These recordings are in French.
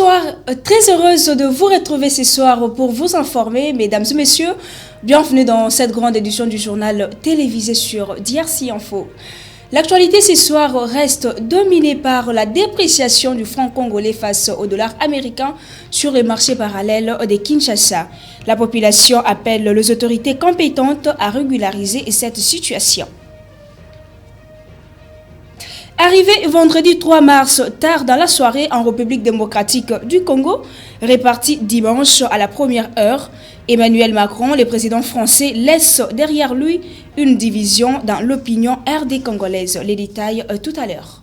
Bonsoir, très heureuse de vous retrouver ce soir pour vous informer, mesdames et messieurs. Bienvenue dans cette grande édition du journal télévisé sur DRC Info. L'actualité ce soir reste dominée par la dépréciation du franc congolais face au dollar américain sur les marchés parallèles de Kinshasa. La population appelle les autorités compétentes à régulariser cette situation. Arrivé vendredi 3 mars, tard dans la soirée en République démocratique du Congo, réparti dimanche à la première heure, Emmanuel Macron, le président français, laisse derrière lui une division dans l'opinion RD congolaise. Les détails tout à l'heure.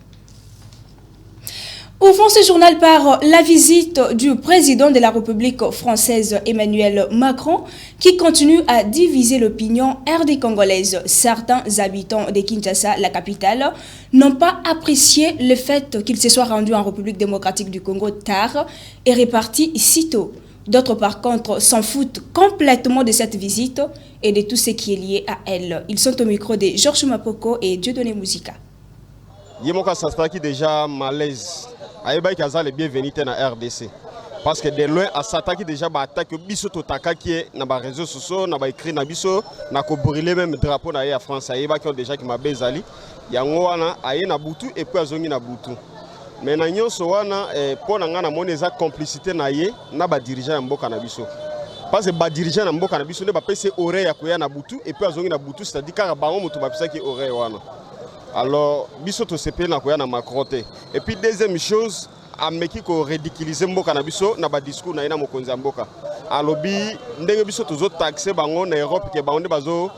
Ouvrons ce journal par la visite du président de la République française Emmanuel Macron qui continue à diviser l'opinion RD congolaise. Certains habitants de Kinshasa, la capitale, n'ont pas apprécié le fait qu'il se soit rendu en République démocratique du Congo tard et réparti sitôt. D'autres par contre s'en foutent complètement de cette visite et de tout ce qui est lié à elle. Ils sont au micro de Georges Mapoko et Dieudonné Mouzika. Yemoka Sastaki déjà malaise. Aïba Kaza le bienvenu na RDC. Parce que de loin, à s'attaquer déjà à attaquer biso totaka qui est na réseaux sociaux, na écrit na biso, na ko brûler même drapeau na ya France. Aïba qui ont déjà qui m'a bezali. Yango wana aye na butu et puis azongi na butu. Mais na nyonso wana pour na ngana moneza complicité na ye na ba dirigeant mboka na biso. Parce que ba dirigeant na mboka na biso ne ba pese oreille ya koya na butu et puis azongi na butu, c'est-à-dire car bango mutu ba pesa ki oreille wana. Alors, biso to sepe na koya na Macron te. Et puis deuxième chose, ameki ko ridiculiser mboka na biso na ba discours na ina mokonzi ya mboka. Alobi ndenge biso tozo taxer bango na Europe ke bango nde bazo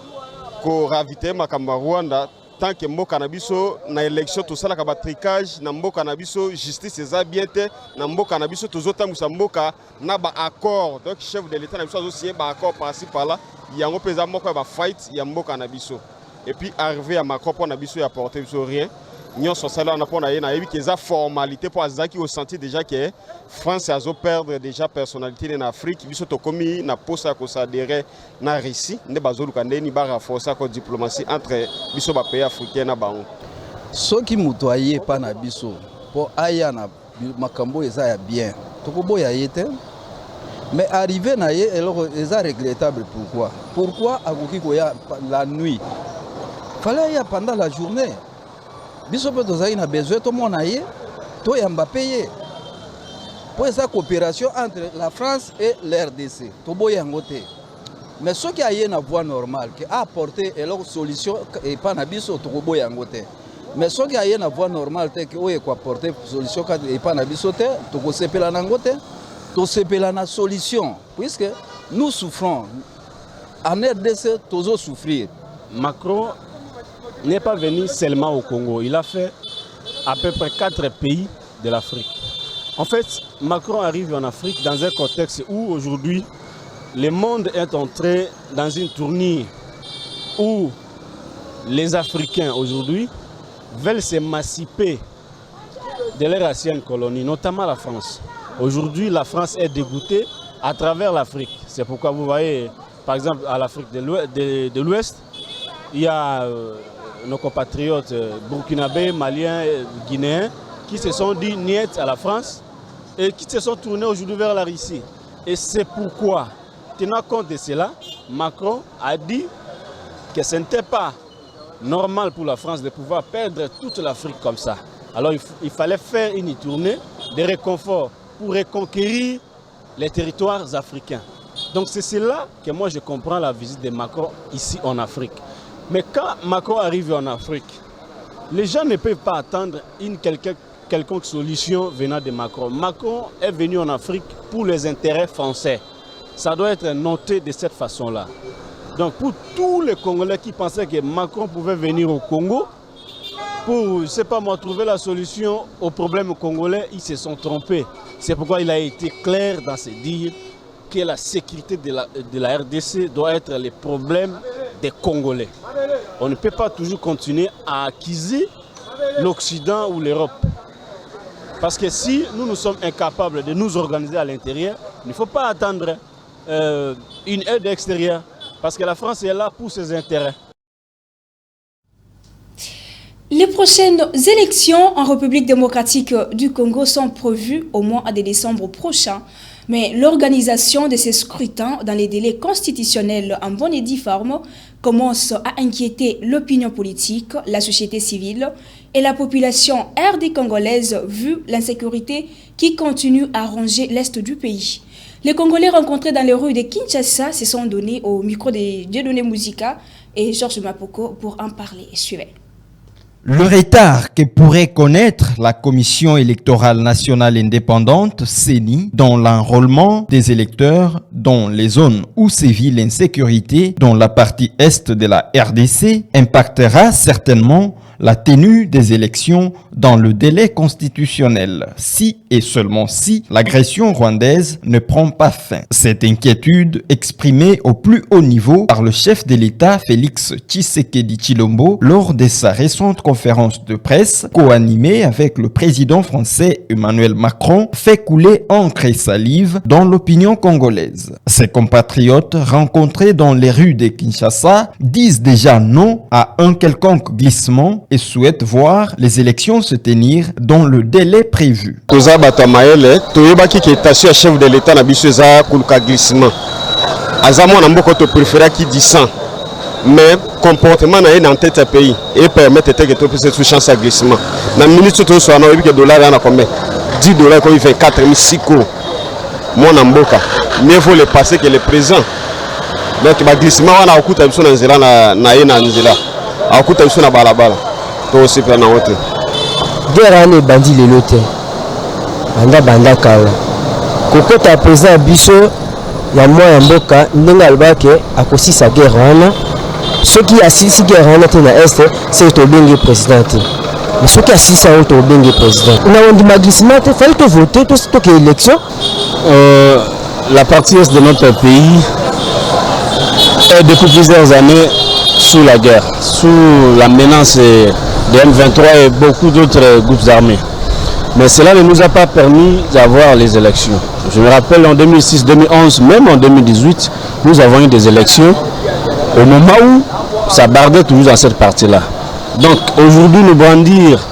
ko raviter makamba Rwanda tant que mboka na biso na élection to sala ka ba tricage na mboka na biso justice eza bien te na mboka na biso tozo tambusa mboka na ba accord. Donc chef de l'état na biso azo signer ba accord par-ci par-là yango pesa moko ba fight ya mboka na biso. Et puis arrivé à Macron pour n'abisso et apporter rien. Nous sommes là pour une formalité pour Azaki au senti déjà que France a perdre déjà personnalité en Afrique. Nous sommes commis na poste à cause adhérer na Russie. Nous avons ni renforcer la diplomatie entre biso ba pays africains na bango. Ceux qui mutoyé pas na biso pour aya na makambo eza bien. Tokobo ya yete. Mais arrivé na ye alors eza regrettable pourquoi? Pourquoi akoki koya la nuit? Fallait y aller pendant la journée. Bisope tozali na besoin tout monde aille, to yamba payer. Pour cette coopération entre la France et l'RDC. To boya ngote. Mais ceux qui aillent na voie normale qui a apporté leur solution et pas na biso to boya ngote. Mais ceux qui aillent na voie normale te qui oye ko apporter solution et pas na biso te to ko sepela na ngote. To sepela na solution puisque nous souffrons. En RDC tozo souffrir. Macron n'est pas venu seulement au Congo, il a fait à peu près 4 pays de l'Afrique. En fait, Macron arrive en Afrique dans un contexte où aujourd'hui le monde est entré dans une tournure où les Africains aujourd'hui veulent s'émanciper de leur ancienne colonie, notamment la France. Aujourd'hui, la France est dégoûtée à travers l'Afrique. C'est pourquoi vous voyez, par exemple, à l'Afrique de l'Ouest, il y a nos compatriotes burkinabés, maliens, guinéens qui se sont dit niet à la France et qui se sont tournés aujourd'hui vers la Russie. Et c'est pourquoi, tenant compte de cela, Macron a dit que ce n'était pas normal pour la France de pouvoir perdre toute l'Afrique comme ça. Alors il fallait faire une tournée de réconfort pour reconquérir les territoires africains. Donc c'est cela que moi je comprends la visite de Macron ici en Afrique. Mais quand Macron arrive en Afrique, les gens ne peuvent pas attendre une quelconque solution venant de Macron. Macron est venu en Afrique pour les intérêts français. Ça doit être noté de cette façon-là. Donc pour tous les Congolais qui pensaient que Macron pouvait venir au Congo, pour, je ne sais pas moi, trouver la solution aux problèmes congolais, ils se sont trompés. C'est pourquoi il a été clair dans ses dires que la sécurité de la RDC doit être le problème des Congolais. On ne peut pas toujours continuer à acquiser l'Occident ou l'Europe. Parce que si nous sommes incapables de nous organiser à l'intérieur, il ne faut pas attendre une aide extérieure. Parce que la France est là pour ses intérêts. Les prochaines élections en République démocratique du Congo sont prévues au mois de décembre prochain, mais l'organisation de ces scrutins dans les délais constitutionnels en bonne et due forme commence à inquiéter l'opinion politique, la société civile et la population RD congolaise vu l'insécurité qui continue à ronger l'est du pays. Les Congolais rencontrés dans les rues de Kinshasa se sont donnés au micro de Dieudonné Musica et Georges Mapoko pour en parler. Suivez. Le retard que pourrait connaître la Commission électorale nationale indépendante, CENI, dans l'enrôlement des électeurs dans les zones où sévit l'insécurité dans la partie est de la RDC impactera certainement la tenue des élections dans le délai constitutionnel, si et seulement si l'agression rwandaise ne prend pas fin. Cette inquiétude exprimée au plus haut niveau par le chef de l'État Félix Tshisekedi Tshilombo lors de sa récente conférence de presse co-animée avec le président français Emmanuel Macron fait couler encre et salive dans l'opinion congolaise. Ses compatriotes rencontrés dans les rues de Kinshasa disent déjà non à un quelconque glissement et souhaite voir les élections se tenir dans le délai prévu. Toza batamaele toyebaki ke station chef de l'État na biso eza kuluka glissement. Azamo na mboko to préféra qui dit 100. Mais comportement na en tête à pays et permettre que tu puisses toucher chance à glissement. Na minute to so na que dollar na combien? $10 quand il fait 4000 ko. Mon mboka. Mieux vaut le passer que le présent. Donc ba glissement wana okuta biso na nzela na ye na nzela. Akuta biso na balabala. Aussi plein en haute. Guerre les bandits les lotés. Banda kala. Kokota présent biso ya moya mboka ndenga albake akosi sa guerre wana. Ceux qui assistent guerre wana tena est c'est to bengi président. Mais ceux qui assistent au to bengi président. On a dit maglissement il fallait te voter to que élection. La partie est de notre pays est depuis plusieurs années sous la guerre, sous la menace de M23 et beaucoup d'autres groupes armés. Mais cela ne nous a pas permis d'avoir les élections. Je me rappelle en 2006, 2011, même en 2018, nous avons eu des élections au moment où ça bardait toujours dans cette partie-là. Donc aujourd'hui, nous brandir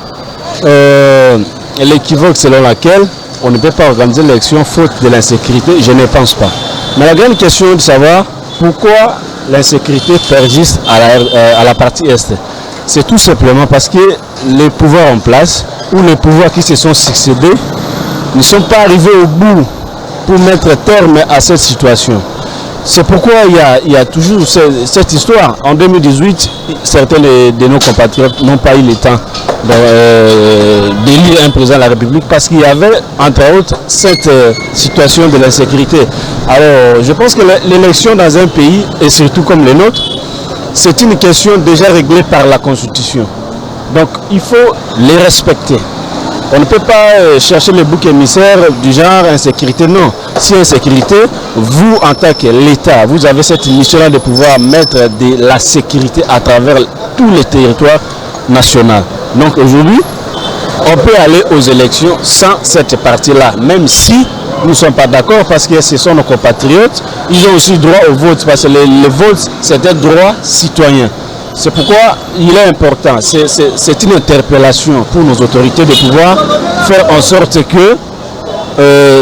l'équivoque selon laquelle on ne peut pas organiser l'élection faute de l'insécurité, je ne pense pas. Mais la grande question est de savoir pourquoi l'insécurité persiste à la partie est. C'est tout simplement parce que les pouvoirs en place ou les pouvoirs qui se sont succédés ne sont pas arrivés au bout pour mettre terme à cette situation. C'est pourquoi il y a toujours cette histoire. En 2018, certains de nos compatriotes n'ont pas eu le temps d'élire un président de la République parce qu'il y avait, entre autres, cette situation de l'insécurité. Alors, je pense que l'élection dans un pays, et surtout comme le nôtre, c'est une question déjà réglée par la Constitution. Donc, il faut les respecter. On ne peut pas chercher le bouc émissaire du genre insécurité, non. Si insécurité, vous en tant que l'État, vous avez cette mission-là de pouvoir mettre de la sécurité à travers tous les territoires nationaux. Donc aujourd'hui, on peut aller aux élections sans cette partie-là, même si nous ne sommes pas d'accord parce que ce sont nos compatriotes, ils ont aussi droit au vote parce que le vote, c'est un droit citoyen. C'est pourquoi il est important, c'est une interpellation pour nos autorités de pouvoir faire en sorte que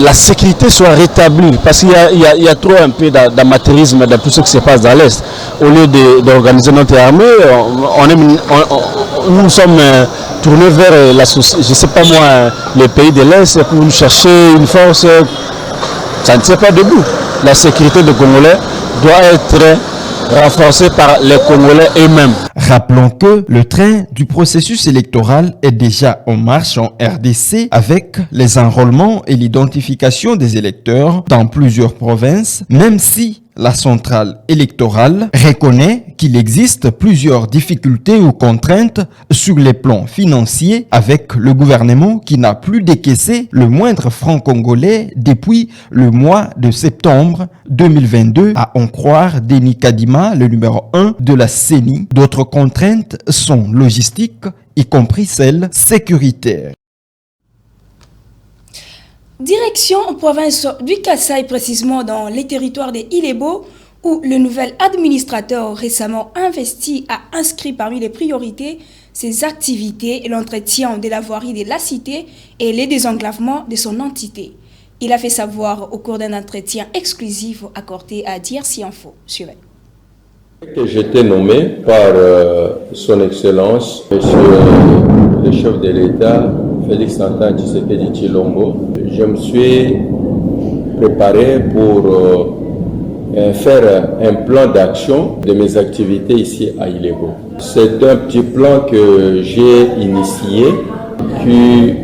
la sécurité soit rétablie, parce qu'il y a trop un peu d'amateurisme dans tout ce qui se passe dans l'Est. Au lieu d'organiser notre armée, nous sommes tournés vers la société, je ne sais pas moi, les pays de l'Est pour chercher une force. Ça ne tient pas debout. La sécurité des Congolais doit être renforcée par les Congolais eux-mêmes. Rappelons que le train du processus électoral est déjà en marche en RDC avec les enrôlements et l'identification des électeurs dans plusieurs provinces, même si la centrale électorale reconnaît qu'il existe plusieurs difficultés ou contraintes sur les plans financiers avec le gouvernement qui n'a plus décaissé le moindre franc congolais depuis le mois de septembre 2022, à en croire Denis Kadima, le numéro 1 de la CENI. D'autres contraintes sont logistiques, y compris celles sécuritaires. Direction en province du Kasaï, précisément dans les territoires de Ilebo, où le nouvel administrateur récemment investi a inscrit parmi les priorités ses activités, l'entretien de la voirie de la cité et le désenclavement de son entité. Il a fait savoir au cours d'un entretien exclusif accordé à DRC Info. Suivez. J'ai été nommé par son Excellence, Monsieur le chef de l'État, Félix Antoine Tshisekedi Tshilombo. Je me suis préparé pour faire un plan d'action de mes activités ici à Ilebo. C'est un petit plan que j'ai initié, qu'il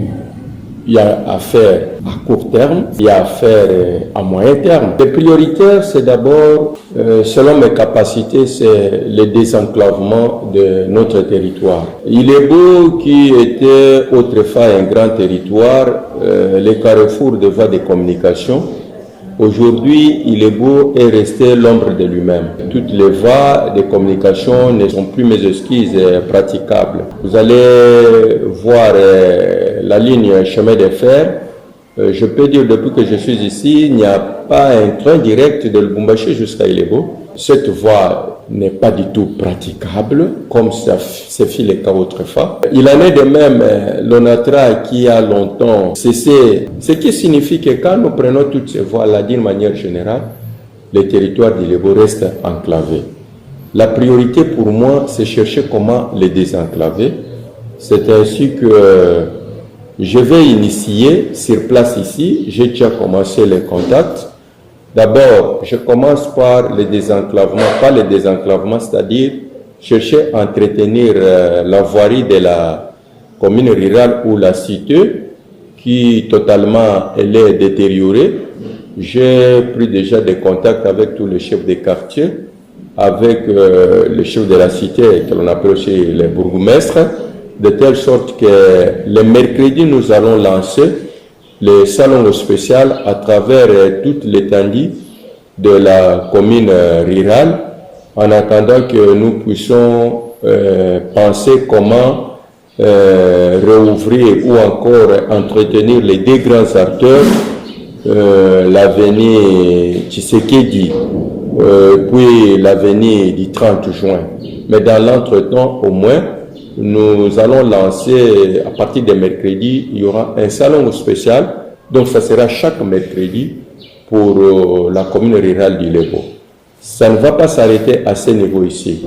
y a à faire à court terme, il y a à faire à moyen terme. Les prioritaires, c'est d'abord, selon mes capacités, c'est le désenclavement de notre territoire. Ilebo, qui était autrefois un grand territoire, les carrefours de voies de communication, aujourd'hui, Ilebo est resté l'ombre de lui-même. Toutes les voies de communication ne sont plus, mes excuses, praticables. Vous allez voir la ligne chemin de fer. Je peux dire, depuis que je suis ici, il n'y a pas un train direct de Lubumbashi jusqu'à Ilebo. Cette voie n'est pas du tout praticable, comme ça fut le cas autrefois. Il en est de même l'ONATRA qui a longtemps cessé, ce qui signifie que quand nous prenons toutes ces voies-là d'une manière générale, les territoires d'Ilebo restent enclavés. La priorité pour moi, c'est chercher comment les désenclaver. C'est ainsi que je vais initier sur place ici. J'ai déjà commencé les contacts. D'abord, je commence par le désenclavement, c'est-à-dire chercher à entretenir la voirie de la commune rurale ou la cité qui totalement elle est détériorée. J'ai pris déjà des contacts avec tous les chefs des quartiers, avec les chefs de la cité que l'on appelle aussi les bourgmestres, de telle sorte que le mercredi nous allons lancer le salon spécial à travers toute l'étendue de la commune rurale, en attendant que nous puissions penser comment réouvrir ou encore entretenir les deux grands acteurs, l'avenue Tshisekedi, puis l'avenue du 30 juin. Mais dans l'entretemps, au moins, nous allons lancer, à partir de mercredi, il y aura un salon spécial, donc ça sera chaque mercredi pour la commune rurale d'Ilebo. Ça ne va pas s'arrêter à ce niveau ici.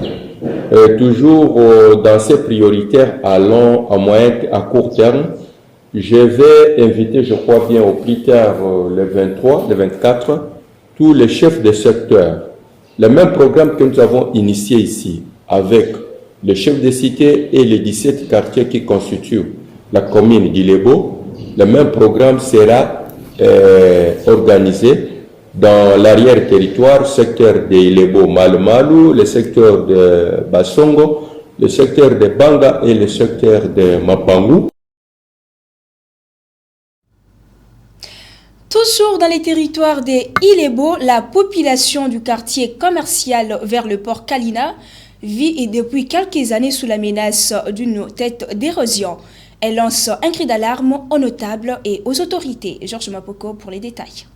Toujours dans ces prioritaires à long, à moyen, à court terme, je vais inviter, je crois bien au plus tard le 23, le 24, tous les chefs de secteur. Le même programme que nous avons initié ici avec le chef de cité et les 17 quartiers qui constituent la commune d'Ilebo, le même programme sera organisé dans l'arrière-territoire, secteur de Ilebo Malumalu, le secteur de Basongo, le secteur de Banga et le secteur de Mapangu. Toujours dans les territoires de Ilebo, la population du quartier commercial vers le port Kalina vit depuis quelques années sous la menace d'une tête d'érosion. Elle lance un cri d'alarme aux notables et aux autorités. Georges Mapoko pour les détails.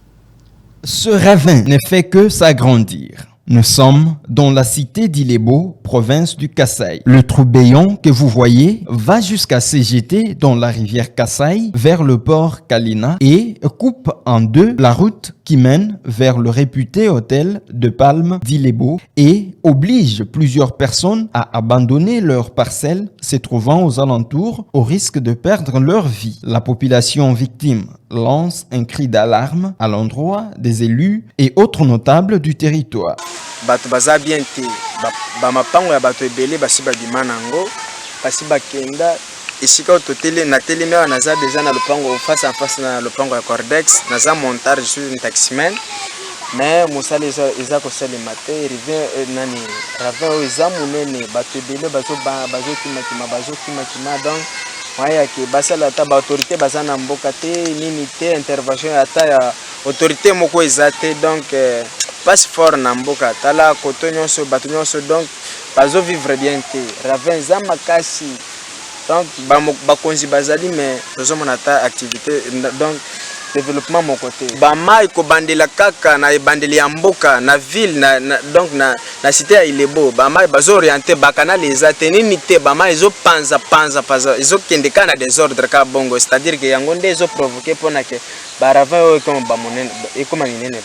Ce ravin ne fait que s'agrandir. Nous sommes dans la cité d'Ilebo, province du Kasaï. Le troubéon que vous voyez va jusqu'à se jeter dans la rivière Kasaï vers le port Kalina et coupe en deux la route qui mène vers le réputé hôtel de Palme d'Ilebo et oblige plusieurs personnes à abandonner leurs parcelles se trouvant aux alentours au risque de perdre leur vie. La population victime lance un cri d'alarme à l'endroit des élus et autres notables du territoire. Bato baza bien te ba mapango ya bato ebele basi babima nango basi bakenda esika totele na tele na naza déjà na lopango face à face na lopango ya Cordex naza montar je suis un taximan mais musali eza ko sale matin revient nani ravin eza munene bato ebele bazo kima donc waya ke basala ta ba autorité bazana mboka te nini te intervention ata ya autorité moko eza te donc passe fort na mboka tala koto nyonso bato nyonso donc bazo vivre bien te ravin za makasi donc bakonzi bazali mais tozo mona ta activité donc développement mon côté bamai ko bandela kaka na ebandeli ya mboka na ville donc na cité ya Ilebo bamai bazo orienter bakana les atenini te bamai ezo panza ezo kendeka na désordre ka bongo, c'est-à-dire que yango nde ezo provoquer pona ke barava comme bamonene et comme minene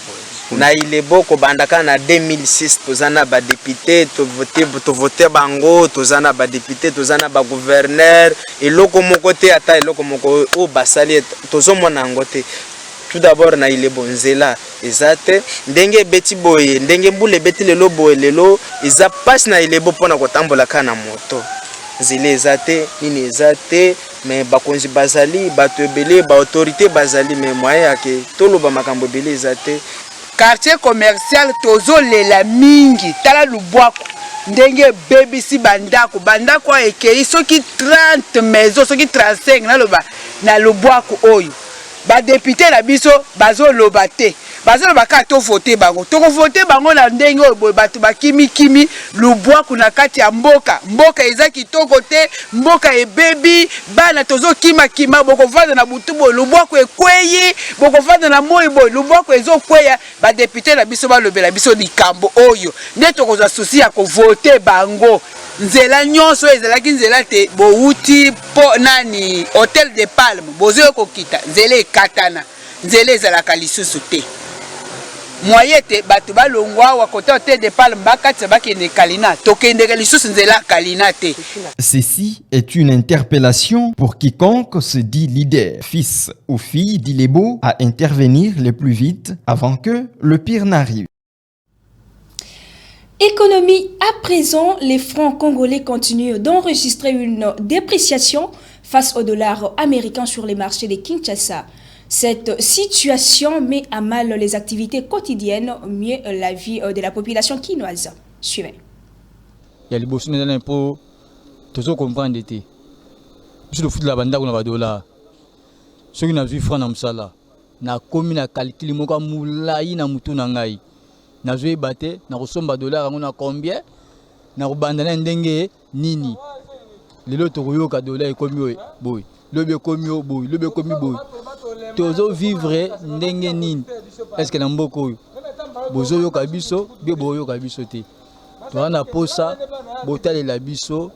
na Ilebo ko bandaka na 2006 tozana ba député to voter bango tozana ba député tozana ba gouverneur eloko moko te ata eloko moko o basali tozomona ngote. Tout d'abord na Ilebo nzela ezate ndenge beti boye ndenge mbule beti lelo boye lelo eza passe na Ilebo pona kotambola kana moto nzela ezate nini ezate mais bakonzi bazali bato ebele ba autorité bazali mais moyen yake toloba makambo ebele ezate. Quartier commercial tozolela mingi tala Lubwaku ndenge bebisi bandako ekei soki 30 maisons soki 35 na Lubwaku oyo ba député na biso bazoloba te bazoloba ka to voter bango na ndenge oyo bato bakimi Lubwaku na kati ya mboka eza kitoko te mboka ebebi bana tozokima bokovanda na butubo Lubwaku ekweyi bokovanda na moi boy Lubwaku ezokweya ba député na biso balobela biso likambo oyo nde tokozwa souci ya ko voter bango nzela nyonso ezalaki nzela te bouti po nani Hôtel de Palme bozo kokita nzela ekatana nzela ezalaka lisusu te moyen te bato balongwa wa côté Hôtel de Palme bakatisa bakende Kalina tokendeka lisusu nzela Kalina te. Ceci est une interpellation pour quiconque se dit leader, fils ou fille d'Ilebo, à intervenir le plus vite avant que le pire n'arrive. Économie, à présent, les francs congolais continuent d'enregistrer une dépréciation face au dollar américain sur les marchés de Kinshasa. Cette situation met à mal les activités quotidiennes, mieux la vie de la population quinoise. Suivez. Il y a les bourses dans l'impôt, tout ça comprendre. Sur le foot de la bande, on a $. Ceux qui n'ont vu francs dans ça, na commis na calcul mo ka moulayi na mutu na ngai. Na joué batté, na resomba $, on a combien? Na bandana ndenge nini. Lelo tokoyo ka $, komi boy. Lobe komi boy, lobe komi boy. Tozo vivre ndenge nini. Est-ce que na mboko bozo yo kabiso, be boyo kabiso te. To na posa botale la biso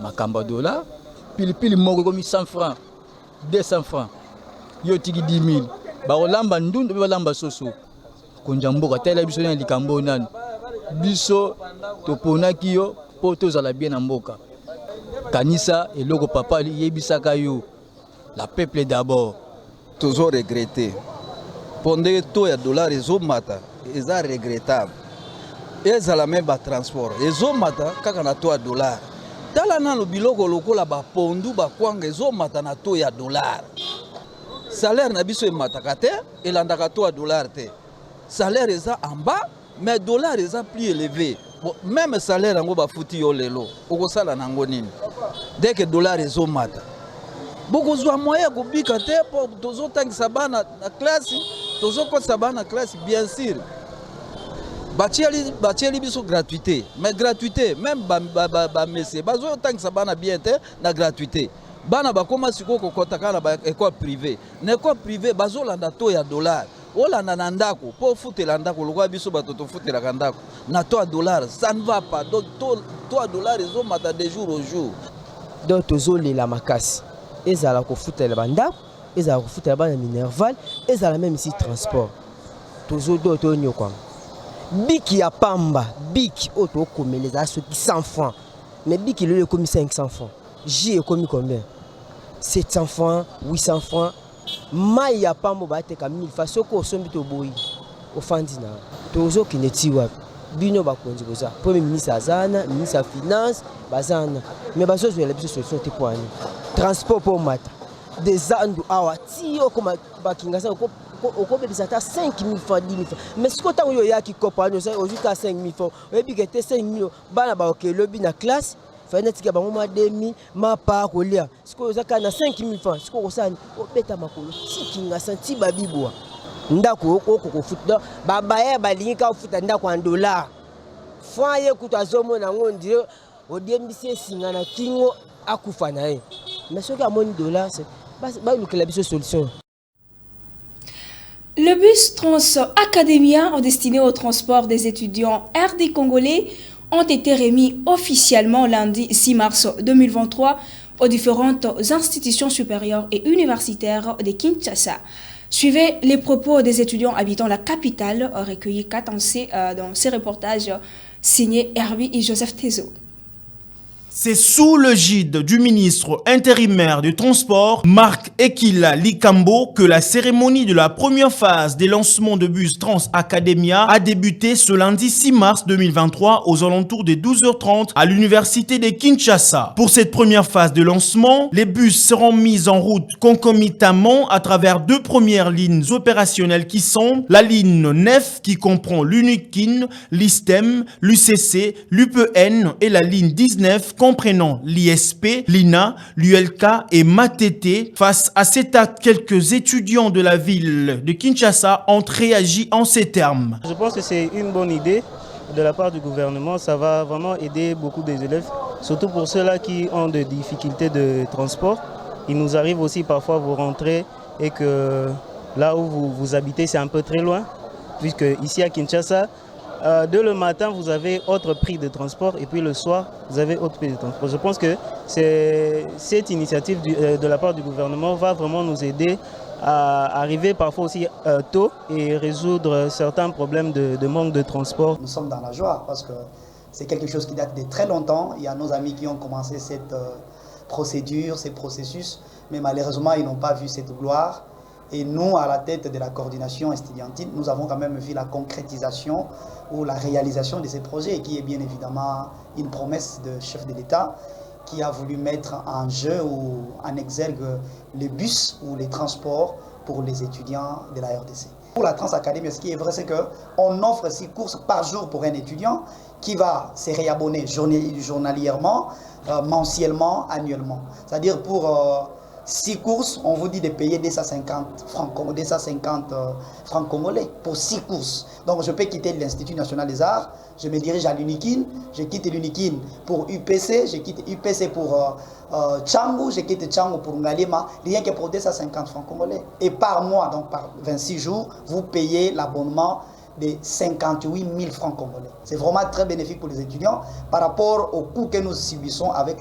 makamba $, pili moko komi 100 francs, 200 francs. Yo tiki 10 000. Ba olamba ndundu be olamba soso. Konjamboka tala biso na likambo nani. Biso topona kiyo po tozala bien na mboka. Kanisa eloko papa yebisaka yo. La peuple d'abord. Toujours regretté. Pendant tout ya $, ezomata, eza regrettable. Ezala même ba transport. Ezomata kaka na to ya $. Tala na biloko lokola ba pondu ba kwanga ezomata na to ya $. Salaire na biso emataka te, elandaka to ya $. te. Salaire eza en bas, mais $, eza plus élevé. Bon, même salaire yango ba futi yo lelo, okosala nango nini? Dès que $, ezomata. Bokozwa moyen kobika te po tozotangisa bana na classe, tozokotisa bana classe bien sûr. Batieli biso gratuité, mais gratuité même ba messe bazotangisa bana bien te na gratuité. Bana bakoma siko kokota kana ba école privée. Na école privée bazolanda to ya $. Olanda na ndako po futela ndako lokwa biso bato to futela ndako na to ya $, ça ne va pas. Donc to ya $, ezomata de jour au jour. Donc tozolela makasi. Ezala ko futela bandako, ezala ko futela bana minerval, ezala même ici transport. Tozodo to nyokwa. Biki ya pamba, biki auto komeleza soki 100 francs. Mais biki le komi 500 francs. J est commis combien? 700 francs, 800 francs. Mai ya pamba ba te ka 1000 francs soko sombi to boyi. Ofandina. Tozo kineti wa. Bino ba konzi boza. Premier ministre azana, ministre de finance bazana. Mais bazo zo la biso solution te poani. Transport pour mata. Des andu awa ti o koma bakingasa au des attaques 5 000 francs, 10 000 francs. Mais ce que tu as qui comprend, aujourd'hui, 5 000 francs. Et puis, tu as 5 000 francs. Tu as lobby dans la classe. Tu as 2 000 ma part. Ce que tu as 5 000 francs. Ce que tu as beta makolo. Si tu as senti babiboa. Ndako oko foot. Babaye balingi ka foot ndako en dollars. Franc ye kuta zomo na ngondi. O DMC singa na kingo akufa na ye. Mais ce que tu as $, c'est ba luka la biso solution. Le bus Trans Academia destiné au transport des étudiants RD congolais ont été remis officiellement lundi 6 mars 2023 aux différentes institutions supérieures et universitaires de Kinshasa. Suivez les propos des étudiants habitant la capitale recueillis Katansé dans ces reportages signés Herbie et Joseph Tezo. C'est sous le gide du ministre intérimaire du Transport, Marc Ekila Likambo, que la cérémonie de la première phase des lancements de bus Trans Academia a débuté ce lundi 6 mars 2023 aux alentours des 12h30 à l'université de Kinshasa. Pour cette première phase de lancement, les bus seront mis en route concomitamment à travers deux premières lignes opérationnelles qui sont la ligne 9 qui comprend l'UNIKIN, l'ISTEM, l'UCC, l'UPN et la ligne 19 comprenant l'ISP, l'INA, l'ULK et MATT. Face à cet acte, quelques étudiants de la ville de Kinshasa ont réagi en ces termes. Je pense que c'est une bonne idée de la part du gouvernement. Ça va vraiment aider beaucoup des élèves, surtout pour ceux-là qui ont des difficultés de transport. Il nous arrive aussi parfois vous rentrez et que là où vous habitez, c'est un peu très loin, puisque ici à Kinshasa, dès le matin, vous avez autre prix de transport et puis le soir, vous avez autre prix de transport. Je pense que cette initiative de la part du gouvernement va vraiment nous aider à arriver parfois aussi tôt et résoudre certains problèmes de manque de transport. Nous sommes dans la joie parce que c'est quelque chose qui date de très longtemps. Il y a nos amis qui ont commencé cette procédure, ces processus, mais malheureusement, ils n'ont pas vu cette gloire. Et nous, à la tête de la coordination estudiantine, nous avons quand même vu la concrétisation ou la réalisation de ces projets, qui est bien évidemment une promesse de chef de l'État qui a voulu mettre en jeu ou en exergue les bus ou les transports pour les étudiants de la RDC. Pour la Trans Académie, ce qui est vrai, c'est qu'on offre 6 courses par jour pour un étudiant qui va se réabonner journalièrement, mensuellement, annuellement. C'est-à-dire pour 6 courses, on vous dit de payer 250 francs congolais pour 6 courses. Donc je peux quitter l'Institut national des arts, je me dirige à l'UNIKIN, je quitte l'UNIKIN pour UPC, je quitte UPC pour Tchangou, je quitte Tchangou pour Ngalema, rien que pour 250 francs congolais. Et par mois, donc par 26 jours, vous payez l'abonnement de 58 000 francs congolais. C'est vraiment très bénéfique pour les étudiants par rapport au coût que nous subissons avec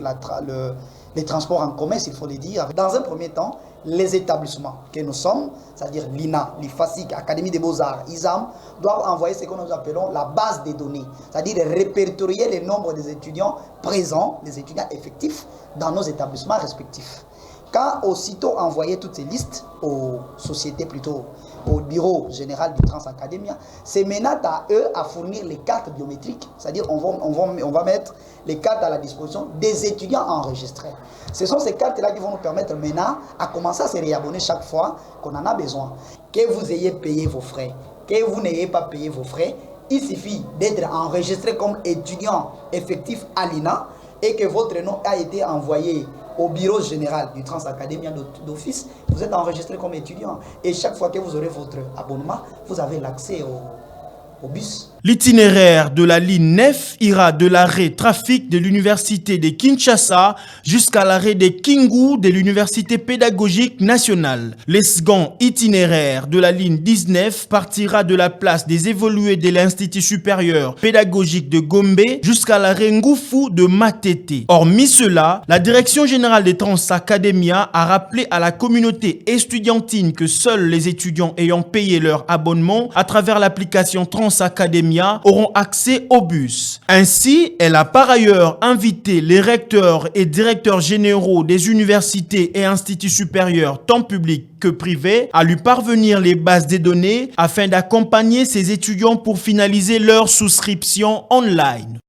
les transports en commun, il faut le dire. Dans un premier temps, les établissements que nous sommes, c'est-à-dire l'INA, l'IFASIC, Académie des Beaux-Arts, ISAM, doivent envoyer ce que nous appelons la base des données, c'est-à-dire répertorier le nombre des étudiants présents, les étudiants effectifs dans nos établissements respectifs. Quand aussitôt envoyer toutes ces listes aux sociétés, plutôt au bureau général du Trans Academia, c'est maintenant à eux à fournir les cartes biométriques, c'est-à-dire on va mettre les cartes à la disposition des étudiants enregistrés. Ce sont ces cartes-là qui vont nous permettre maintenant à commencer à se réabonner chaque fois qu'on en a besoin. Que vous ayez payé vos frais, que vous n'ayez pas payé vos frais, il suffit d'être enregistré comme étudiant effectif à l'INA et que votre nom a été envoyé au bureau général du Trans Academia d'office, vous êtes enregistré comme étudiant. Et chaque fois que vous aurez votre abonnement, vous avez l'accès au bus. L'itinéraire de la ligne 9 ira de l'arrêt trafic de l'université de Kinshasa jusqu'à l'arrêt de Kingu de l'université pédagogique nationale. Le second itinéraire de la ligne 19 partira de la place des évolués de l'Institut supérieur pédagogique de Gombe jusqu'à l'arrêt Ngoufu de Matete. Hormis cela, la direction générale des Trans Academia a rappelé à la communauté estudiantine que seuls les étudiants ayant payé leur abonnement à travers l'application Trans Academia auront accès au bus. Ainsi, elle a par ailleurs invité les recteurs et directeurs généraux des universités et instituts supérieurs, tant publics que privés, à lui parvenir les bases des données afin d'accompagner ces étudiants pour finaliser leur souscription online.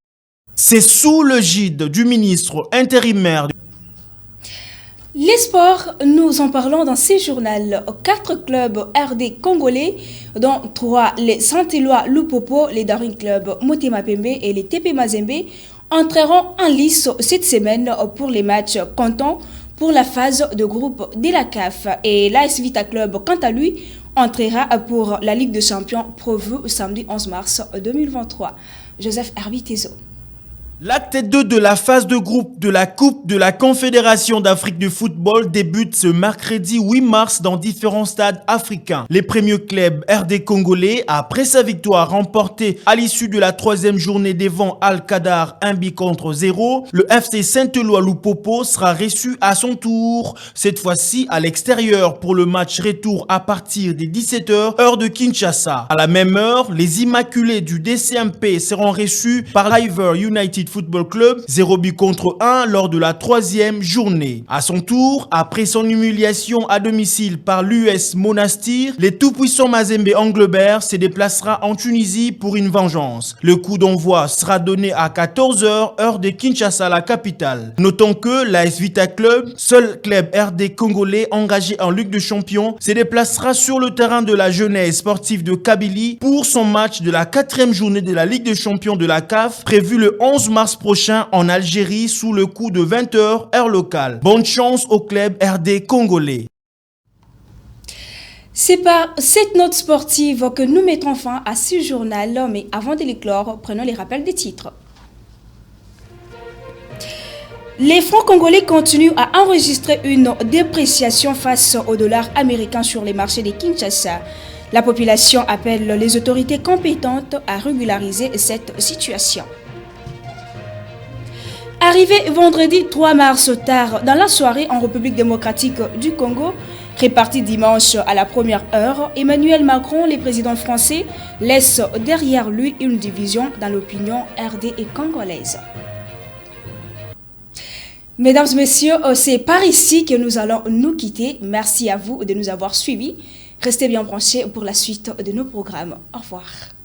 C'est sous le gide du ministre intérimaire. Les sports, nous en parlons dans ce journal. 4 clubs RD congolais, dont 3 les Saint-Éloi Lupopo, les Daring Club Motema Pembe et les TP Mazembe, entreront en lice cette semaine pour les matchs comptant pour la phase de groupe de la CAF. Et l'AS Vita Club, quant à lui, entrera pour la Ligue des Champions prévue samedi 11 mars 2023. Joseph Herbie Tezo. L'acte 2 de la phase de groupe de la Coupe de la Confédération d'Afrique de football débute ce mercredi 8 mars dans différents stades africains. Les premiers clubs RD congolais, après sa victoire remportée à l'issue de la 3e journée devant Al-Qadar 1-0, le FC Saint-Éloi Lupopo sera reçu à son tour, cette fois-ci à l'extérieur pour le match retour à partir des 17h, heure de Kinshasa. À la même heure, les Immaculés du DCMP seront reçus par l'Iver United Football Club, 0-1 lors de la 3e journée. À son tour, après son humiliation à domicile par l'US Monastir, les tout-puissants Mazembe Anglebert se déplacera en Tunisie pour une vengeance. Le coup d'envoi sera donné à 14h, heure de Kinshasa, la capitale. Notons que l'AS Vita Club, seul club RD congolais engagé en Ligue des Champions, se déplacera sur le terrain de la jeunesse sportive de Kabylie pour son match de la 4e journée de la Ligue des Champions de la CAF, prévu le 11 mars prochain en Algérie sous le coup de 20h heure locale. Bonne chance au club RD congolais. C'est par cette note sportive que nous mettons fin à ce journal, mais avant de l'éclore, prenons les rappels des titres. Les francs congolais continuent à enregistrer une dépréciation face au dollar américain sur les marchés de Kinshasa. La population appelle les autorités compétentes à régulariser cette situation. Arrivé vendredi 3 mars tard dans la soirée en République démocratique du Congo, réparti dimanche à la première heure, Emmanuel Macron, le président français, laisse derrière lui une division dans l'opinion RD et congolaise. Mesdames et messieurs, c'est par ici que nous allons nous quitter. Merci à vous de nous avoir suivis. Restez bien branchés pour la suite de nos programmes. Au revoir.